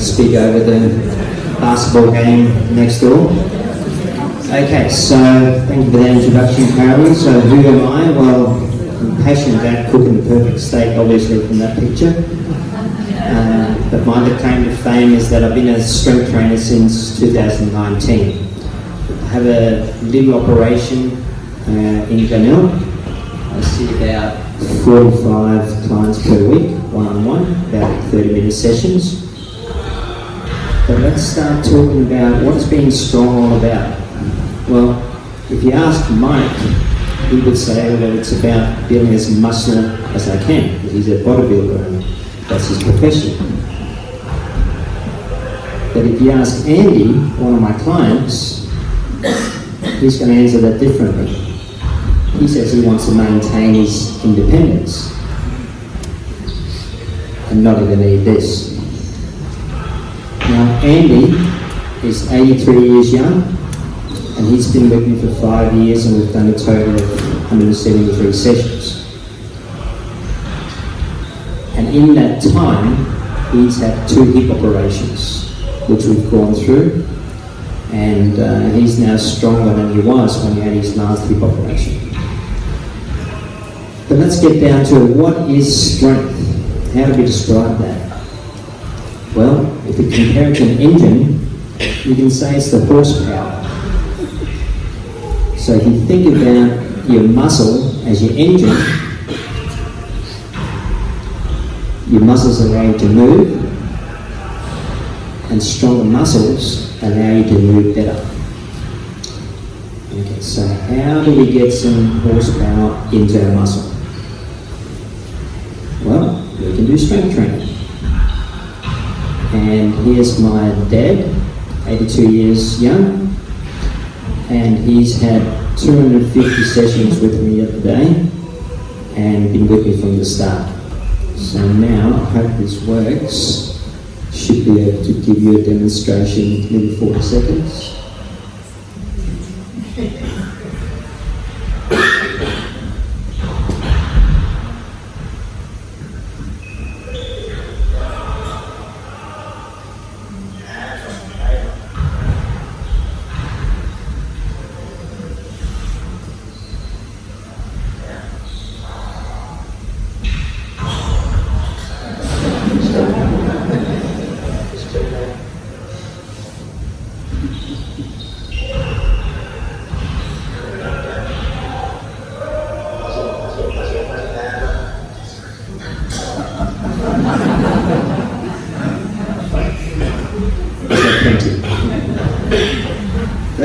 speak over the basketball game next door. Okay, so thank you for that introduction, Carolyn. So who am I? Well, I'm passionate about cooking the perfect steak, obviously from that picture. But my claim to fame is that I've been a strength trainer since 2019. I have a little operation in Glenelg. I see about 45 clients per week, one-on-one, about 30-minute sessions. But let's start talking about what's being strong all about. Well, if you ask Mike, he would say that it's about building as muscle as I can, because he's a bodybuilder and that's his profession. But if you ask Andy, one of my clients, he's going to answer that differently. He says he wants to maintain his independence and not even need this. Now, Andy is 83 years young, and he's been with me for 5 years, and we've done a total of 173 sessions. And in that time, he's had 2 hip operations, which we've gone through, and he's now stronger than he was when he had his last hip operation. But let's get down to what is strength? How do we describe that? Well, if we compare it to an engine, you can say it's the horsepower. So if you think about your muscle as your engine, your muscles allow you to move, and stronger muscles allow you to move better. Okay, so how do we get some horsepower into our muscle? Well, we can do strength training. And here's my dad, 82 years young, and he's had 250 sessions with me the other day and been with me from the start. So now, I hope this works. Should be able to give you a demonstration in maybe 40 seconds.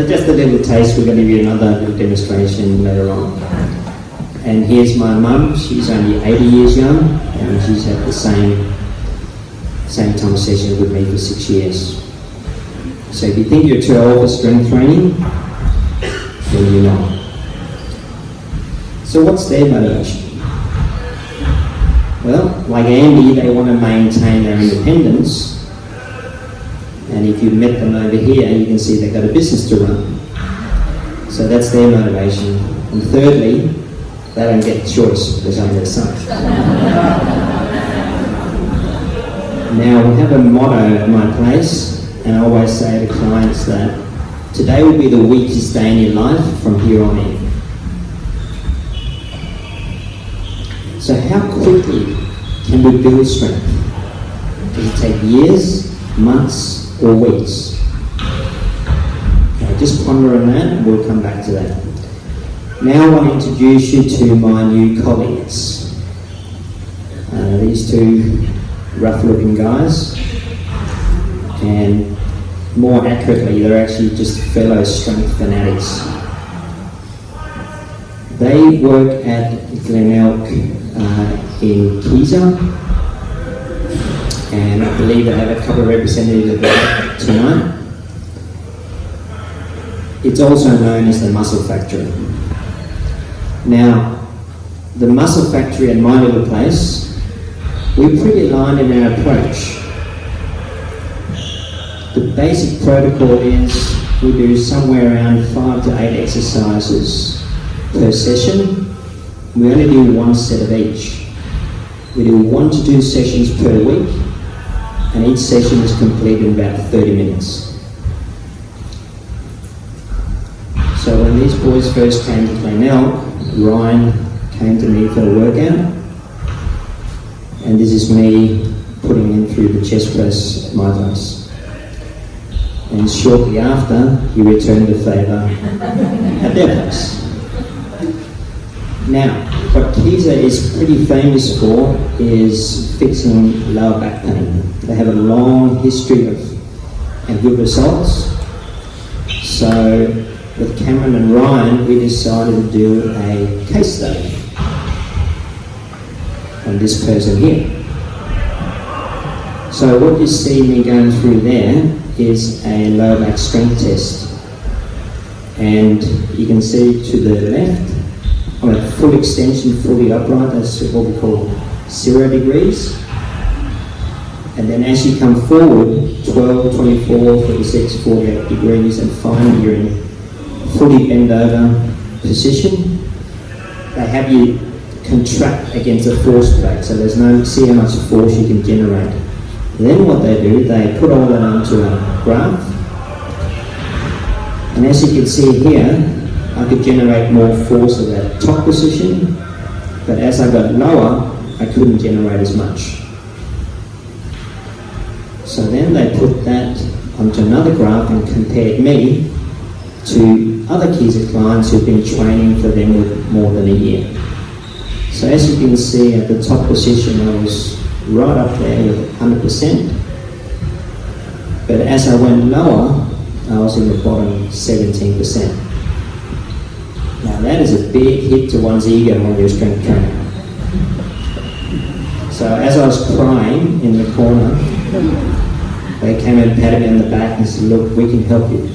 Just a little taste, we're going to give you another little demonstration later on. And here's my mum, she's only 80 years young, and she's had the same time session with me for 6 years. So if you think you're too old for strength training, then you're not. So what's their motivation? Well, like Andy, they want to maintain their independence. And if you met them over here, you can see they've got a business to run. So that's their motivation. And thirdly, they don't get a choice because I'm their son. Now, we have a motto at my place, and I always say to clients that today will be the weakest day in your life from here on in. So how quickly can we build strength? Does it take years, months, or weeks? Okay, just ponder on that and we'll come back to that. Now I want to introduce you to my new colleagues. These 2 rough-looking guys, and more accurately, they're actually just fellow strength fanatics. They work at Glenelg in Keza, and I believe they have a couple of representatives of that tonight. It's also known as the Muscle Factory. Now, the Muscle Factory at my little place, we're pretty aligned in our approach. The basic protocol is we do somewhere around 5 to 8 exercises per session. We only do 1 set of each. We do 1 to 2 sessions per week, and each session is completed in about 30 minutes. So when these boys first came to Glenelg, Ryan came to me for a workout, and this is me putting him through the chest press at my place. And shortly after, he returned the favour at their place. Now, what Kiza is pretty famous for is fixing lower back pain. They have a long history of and good results. So with Cameron and Ryan, we decided to do a case study on this person here. So what you see me going through there is a lower back strength test. And you can see to the left, I'm at full extension, fully upright, that's what we call 0 degrees. And then as you come forward, 12, 24, 36, 48 degrees, and finally you're in fully bend over position. They have you contract against a force plate, so there's no, see how much force you can generate. Then what they do, they put all that onto a graph. And as you can see here, I could generate more force at that top position, but as I got lower, I couldn't generate as much. So then they put that onto another graph and compared me to other Kiza clients who've been training for them with more than a year. So as you can see at the top position, I was right up there with 100%, but as I went lower, I was in the bottom 17%. Now that is a big hit to one's ego when you're a strength trainer. So as I was crying in the corner, they came and patted me on the back and said, look, we can help you.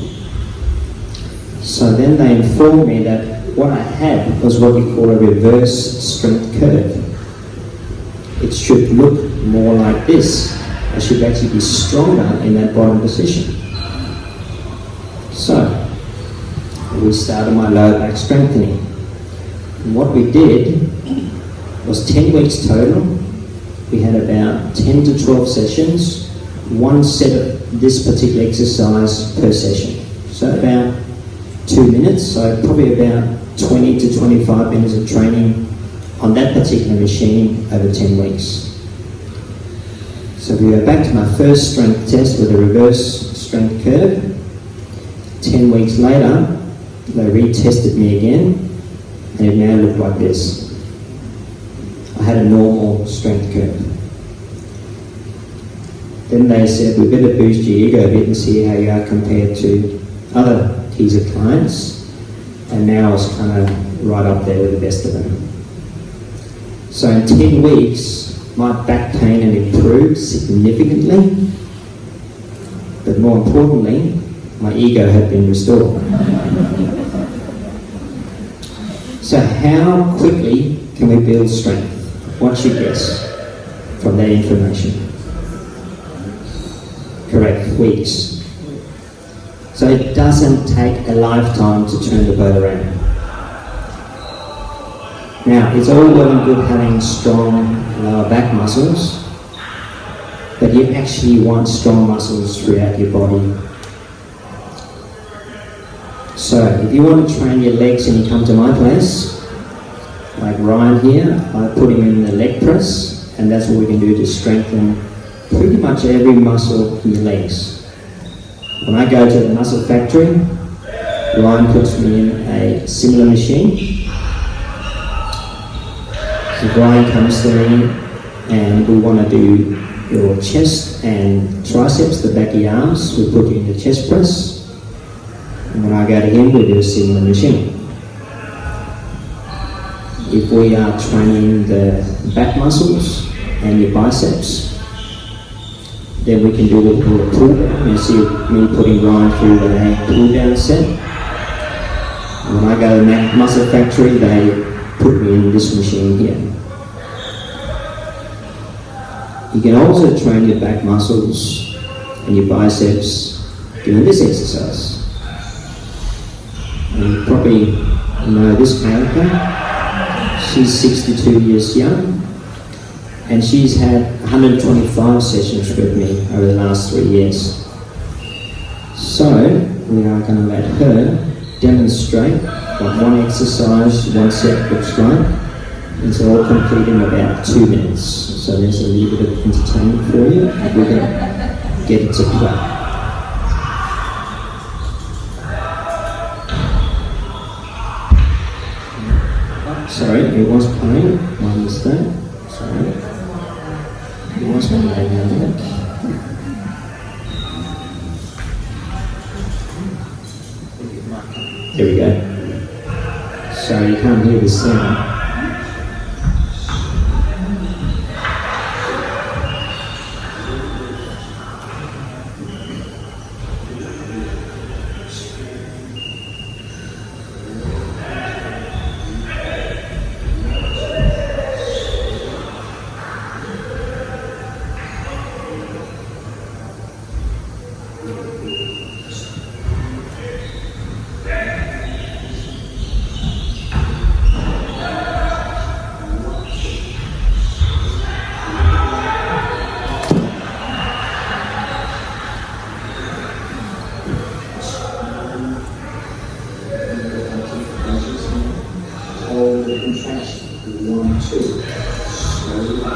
So then they informed me that what I had was what we call a reverse strength curve. It should look more like this. I should actually be stronger in that bottom position. So we started my lower back strengthening. And what we did was 10 weeks total. We had about 10 to 12 sessions, one set of this particular exercise per session. So about 2 minutes, so probably about 20 to 25 minutes of training on that particular machine over 10 weeks. So we go back to my first strength test with a reverse strength curve. 10 weeks later, they retested me again, and it now looked like this. I had a normal strength curve. Then they said, we better boost your ego a bit and see how you are compared to other Kiza clients. And now I was kind of right up there with the best of them. So in 10 weeks, my back pain had improved significantly, but more importantly, my ego had been restored. So how quickly can we build strength? What's your guess from that information? Correct, weeks. So it doesn't take a lifetime to turn the boat around. Now, it's all well and good having strong lower back muscles, but you actually want strong muscles throughout your body. So if you want to train your legs and you come to my place, like Ryan here, I put him in the leg press, and that's what we can do to strengthen pretty much every muscle in your legs. When I go to the muscle factory, Ryan puts me in a similar machine. So Ryan comes to me and we want to do your chest and triceps, the back of your arms. We put you in the chest press. And when I go to him, we do a similar machine. If we are training the back muscles and your biceps, then we can do what we call a pull down. You see me putting Ryan through the pull down set. And when I go to the muscle factory, they put me in this machine here. You can also train your back muscles and your biceps doing this exercise. And you probably know this character. She's 62 years young. And she's had 125 sessions with me over the last 3 years. So we are going to let her demonstrate what one exercise, one set looks like. It's all complete in about 2 minutes. So there's a little bit of entertainment for you, and we're going to get it to play. Sorry, it was playing. My mistake. Sorry. It was playing now. There we go. Sorry, you can't hear the sound. Hold the contraction. 1, 2. Slowly up.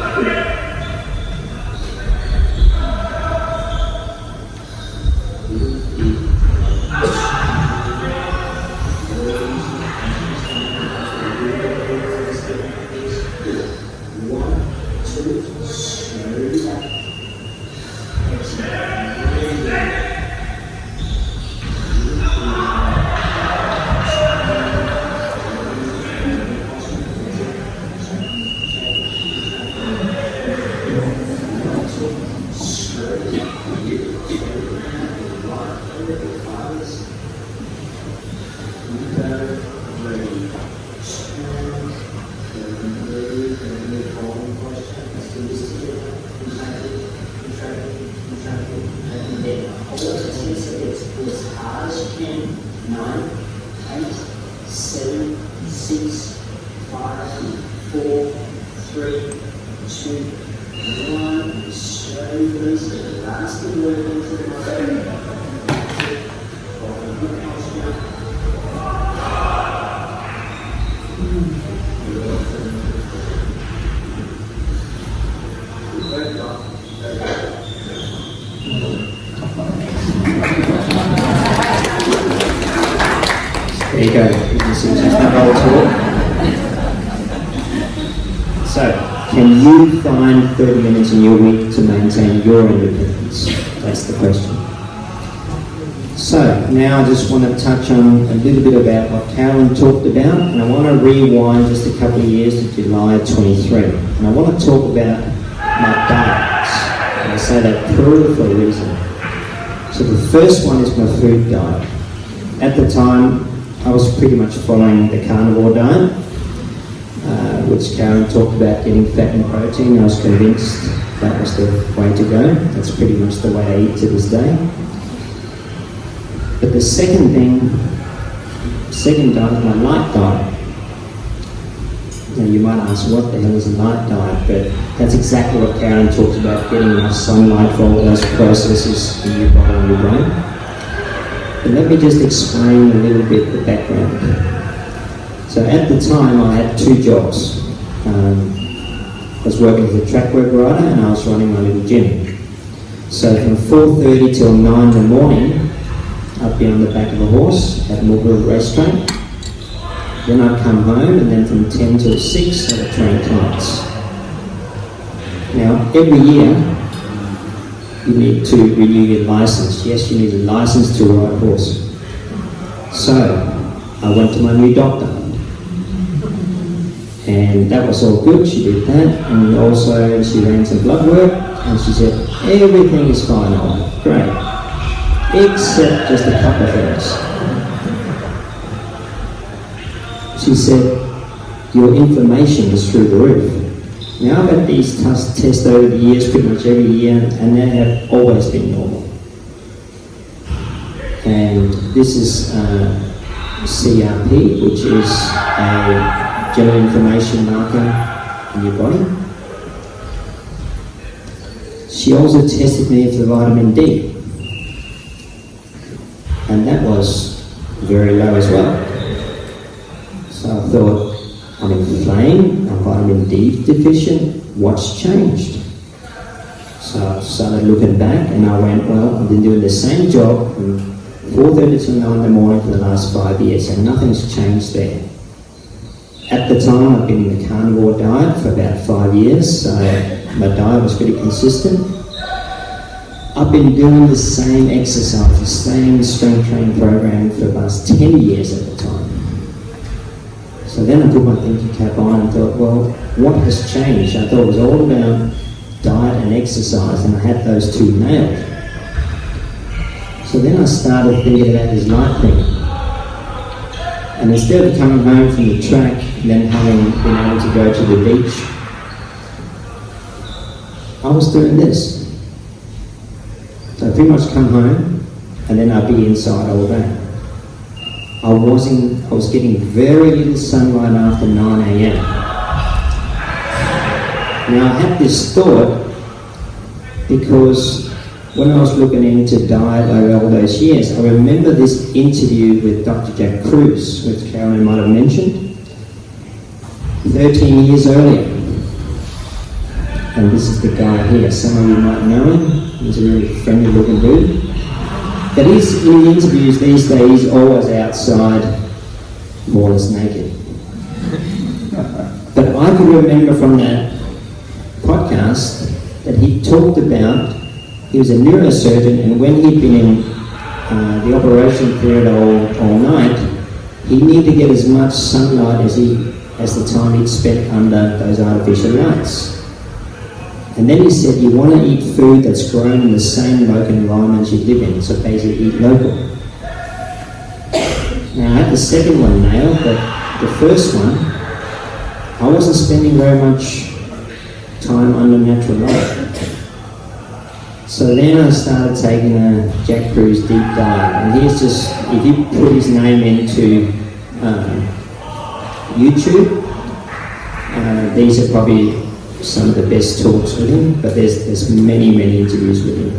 As hard as you can. 9, 8, 7, 6, 5, 4, 3, 2, 1. Slowly release the last of the work into the muscle. There you go. You can see she's not old talk. So, can you find 30 minutes in your week to maintain your independence? That's the question. So, now I just want to touch on a little bit about what Carolyn talked about, and I want to rewind just a couple of years to July 23. And I want to talk about my diets. And I say that purely for a reason. So the first one is my food diet. At the time, I was pretty much following the carnivore diet, which Karen talked about getting fat and protein. I was convinced that was the way to go. That's pretty much the way I eat to this day. But the second diet, my light diet. Now you might ask, what the hell is a light diet? But that's exactly what Karen talked about, getting enough sunlight for all those processes in your body and your brain. But let me just explain a little bit the background. So at the time I had 2 jobs. I was working as a track work rider and I was running my little gym. So from 4:30 till 9 in the morning, I'd be on the back of a horse at Mulberry Racetrack. Then I'd come home, and then from 10 till 6 I would train clients. Now every year you need to renew your license. Yes, you need a license to ride a horse. So I went to my new doctor. And that was all good, she did that, and also she ran some blood work, and she said, everything is fine, Olaf, great, except just a couple of things. She said, your inflammation is through the roof. Now I've had these tests over the years, pretty much every year, and they have always been normal. And this is CRP, which is a general inflammation marker in your body. she also tested me for vitamin D. And that was very low as well. So I thought, I'm inflamed, I'm vitamin D deficient, what's changed? So I started looking back and I went, well, I've been doing the same job from 4:30 till 9 in the morning for the last 5 years and nothing's changed there. At the time I've been in the carnivore diet for about 5 years, so my diet was pretty consistent. I've been doing the same exercise, the same strength training program for the last 10 years at the time. So then I put my thinking cap on and thought, well, what has changed? I thought it was all about diet and exercise, and I had those two nailed. So then I started thinking about this light thing. And instead of coming home from the track and then having been able to go to the beach, I was doing this. So I'd pretty much come home and then I'd be inside all day. I was getting very little sunlight after 9 a.m. Now I had this thought because when I was looking into diet over all those years, I remember this interview with Dr. Jack Kruse, which Carolyn might have mentioned, 13 years earlier. And this is the guy here. Some of you might know him. He's a really friendly looking dude. But he's in the interviews these days always outside, more or less naked. But I can remember from that podcast that he talked about, he was a neurosurgeon, and when he'd been in the operation period all night, he needed to get as much sunlight as the time he'd spent under those artificial lights. And then he said, you want to eat food that's grown in the same local environment you live in, so basically eat local. Now I had the second one nailed, but the first one, I wasn't spending very much time under natural light. So then I started taking a Jack Kruse deep dive, and he's just, if you put his name into YouTube, these are probably some of the best talks with him, but there's many interviews with him.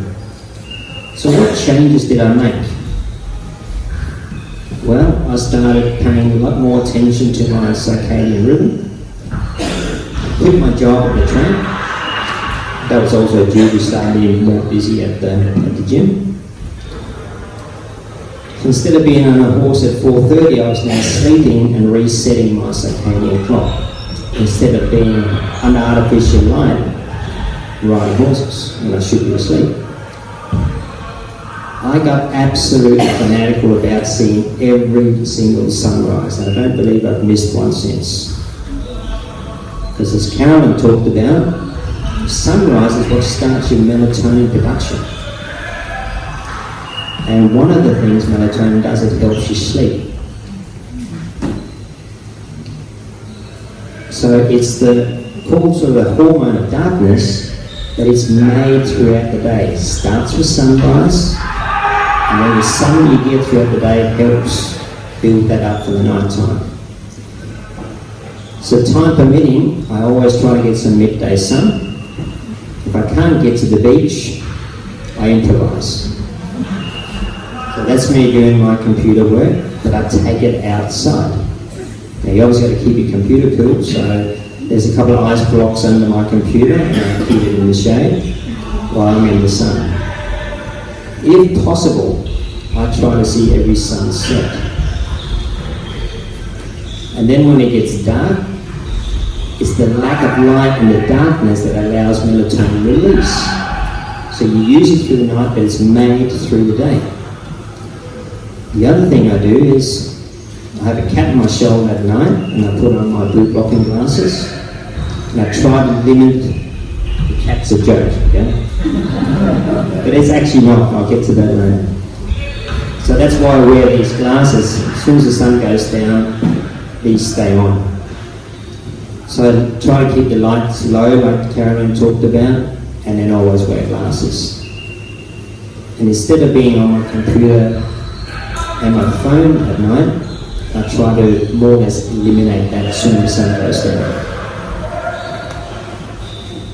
So what changes did I make? Well, I started paying a lot more attention to my circadian rhythm. Quit my job at the track. That was also due to starting being more busy at the gym. So instead of being on a horse at 4:30, I was now sleeping and resetting my circadian clock, instead of being under artificial light riding horses when I should be asleep. I got absolutely fanatical about seeing every single sunrise, and I don't believe I've missed one since. Because as Carolyn talked about, sunrise is what starts your melatonin production. And one of the things melatonin does, it helps you sleep. So it's called sort of the hormone of darkness, but it's made throughout the day. It starts with sunrise, and then the sun you get throughout the day helps build that up for the night time. So time permitting, I always try to get some midday sun. If I can't get to the beach, I improvise. So that's me doing my computer work, but I take it outside. Now you always got to keep your computer cool, so there's a couple of ice blocks under my computer and I keep it in the shade while I'm in the sun. If possible, I try to see every sunset. And then when it gets dark, it's the lack of light and the darkness that allows melatonin release. So you use it through the night, but it's made through the day. The other thing I do is I have a cat on my shoulder at night and I put on my blue blocking glasses and I try to limit, the cat's a joke, okay? But it's actually not, I'll get to that later. So that's why I wear these glasses. As soon as the sun goes down, these stay on. So I try to keep the lights low, like Carolyn talked about, and then always wear glasses. And instead of being on my computer and my phone at night, I try to more or less eliminate that as soon as the sun goes down.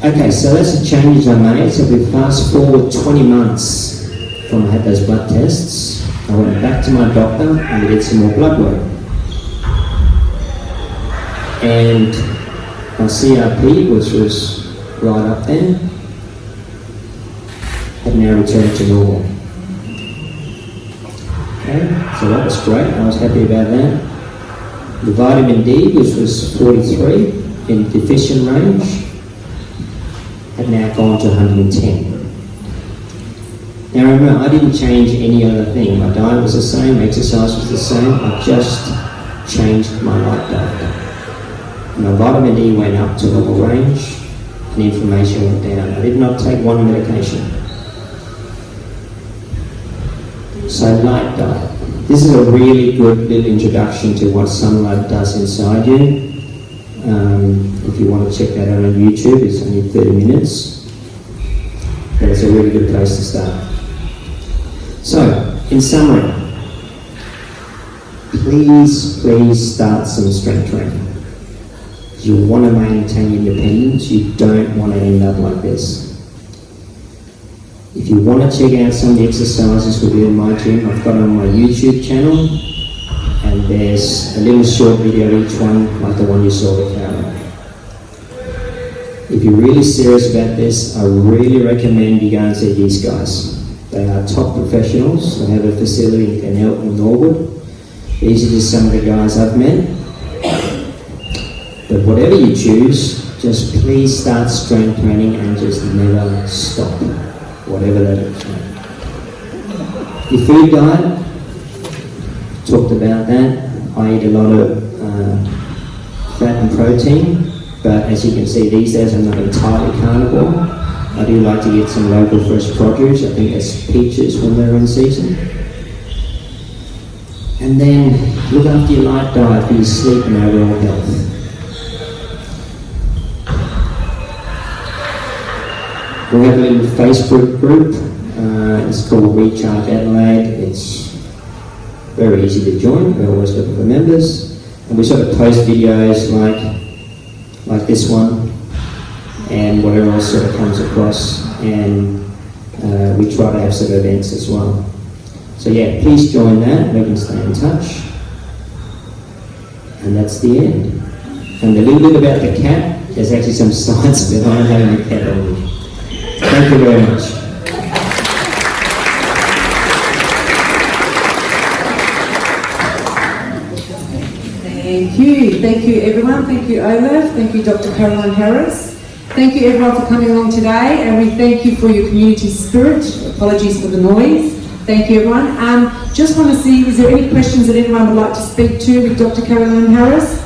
Okay, so that's the changes I made. So we fast forward 20 months from I had those blood tests. I went back to my doctor and we did some more blood work. And my CRP, which was right up there, had now returned to normal. Okay, so that was great. I was happy about that. The vitamin D, which was 43 in deficient range, had now gone to 110. Now remember, I didn't change any other thing. My diet was the same, exercise was the same, I just changed my light diet. My vitamin D went up to normal range and inflammation went down. I did not take one medication. So light diet. This is a really good little introduction to what sunlight does inside you. If you want to check that out on YouTube, it's only 30 minutes. But it's a really good place to start. So, in summary, please start some strength training. You want to maintain independence, you don't want to end up like this. If you want to check out some of the exercises we do in my gym, I've got it on my YouTube channel, and there's a little short video each one, like the one you saw with Carol. If you're really serious about this, I really recommend you go and see these guys. They are top professionals. They have a facility in Elton, Norwood. These are just some of the guys I've met. But whatever you choose, just please start strength training and just never stop, whatever that is. Your food diet, talked about that. I eat a lot of fat and protein, but as you can see these days I'm not entirely carnivore. I do like to get some local fresh produce. I think that's peaches when they're in season. And then look after your light diet for your sleep and overall health. We have a little Facebook group. It's called Recharge Adelaide. It's very easy to join. We're always looking for members. And we sort of post videos like this one and whatever else sort of comes across. And we try to have some events as well. So yeah, please join that. We can stay in touch. And that's the end. And a little bit about the cat. There's actually some science behind having a cat on me. Thank you very much. Thank you everyone. Thank you Olaf. Thank you Dr. Caroline Harris. Thank you everyone for coming along today, and we thank you for your community spirit. Apologies for the noise. Thank you everyone. Just want to see, is there any questions that anyone would like to speak to with Dr. Caroline Harris?